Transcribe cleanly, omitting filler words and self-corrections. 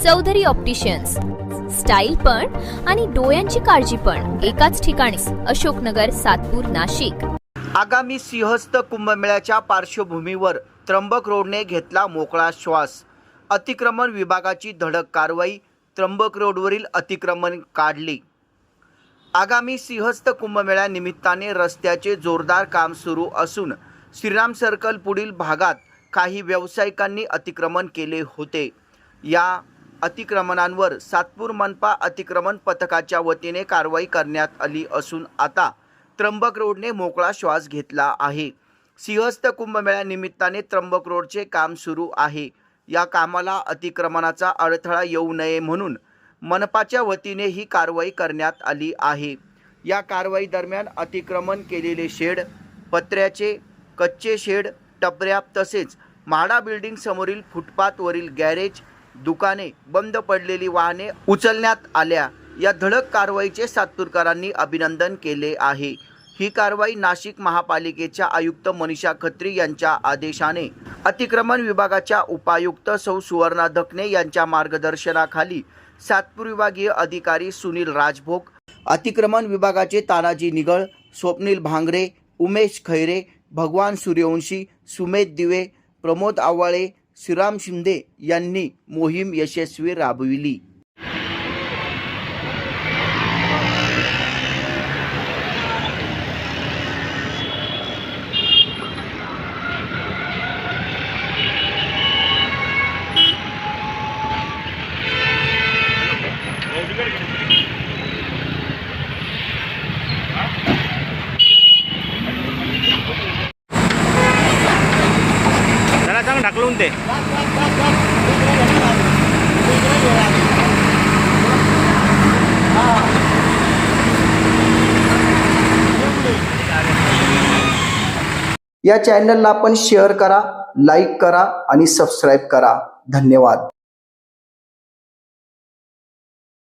Chaudhari opticians, style पण आणि डोळ्यांची काळजी पण एकाच ठिकाणी. अशोकनगर, सातपूर, नाशिक. आगामी सिंहस्थ कुंभमेळ्याच्या पार्श्वभूमीवर त्र्यंबक रोडने घेतला मोकळा श्वास. अतिक्रमण विभागाची धडक कारवाई, त्र्यंबक रोडवरील अतिक्रमण काढली. आगामी सिंहस्थ कुंभमेळ्या निमित्ताने रस्त्याचे जोरदार काम सुरू असून श्रीराम सर्कल पुढील भागात काही व्यावसायिकांनी अतिक्रमण केले होते. या अतिक्रमणांवर सातपूर मनपा अतिक्रमण पथकाच्या वतीने कारवाई करण्यात आली असून आता त्र्यंबक रोडने मोकळा श्वास घेतला आहे. सिंहस्थ कुंभमेळ्या निमित्ताने त्र्यंबक रोडचे काम सुरू आहे. या कामाला अतिक्रमणाचा अडथळा येऊ नये म्हणून मनपाच्या वतीने ही कारवाई करण्यात आली आहे. या कारवाई दरम्यान अतिक्रमण केलेले शेड, पत्र्याचे कच्चे शेड, टपऱ्या तसेच म्हाडा बिल्डिंग समोरील फुटपाथवरील गॅरेज, दुकाने, बंद पडलेली वाहने उचलण्यात आल्या. या धडक कारवाईचे सातपूरकरांनी अभिनंदन केले आहे. ही कारवाई नाशिक महापालिकेच्या आयुक्त मनीषा खत्री यांच्या आदेशाने अतिक्रमण विभागाच्या उपायुक्त सौ सुवर्णा धकने यांच्या मार्गदर्शनाखाली सातपूर विभागीय अधिकारी सुनील राजभोग, अतिक्रमण विभागाचे तानाजी निगळ, स्वप्नील भांगरे, उमेश खैरे, भगवान सूर्यवंशी, सुमेध दिवे, प्रमोद आवाळे, श्रीराम शिंदे यांनी मोहीम यशस्वी राबविली. जरा चांगलं ढकलून दे. या चॅनलला आपण शेअर करा, लाईक करा आणि सबस्क्राईब करा. धन्यवाद.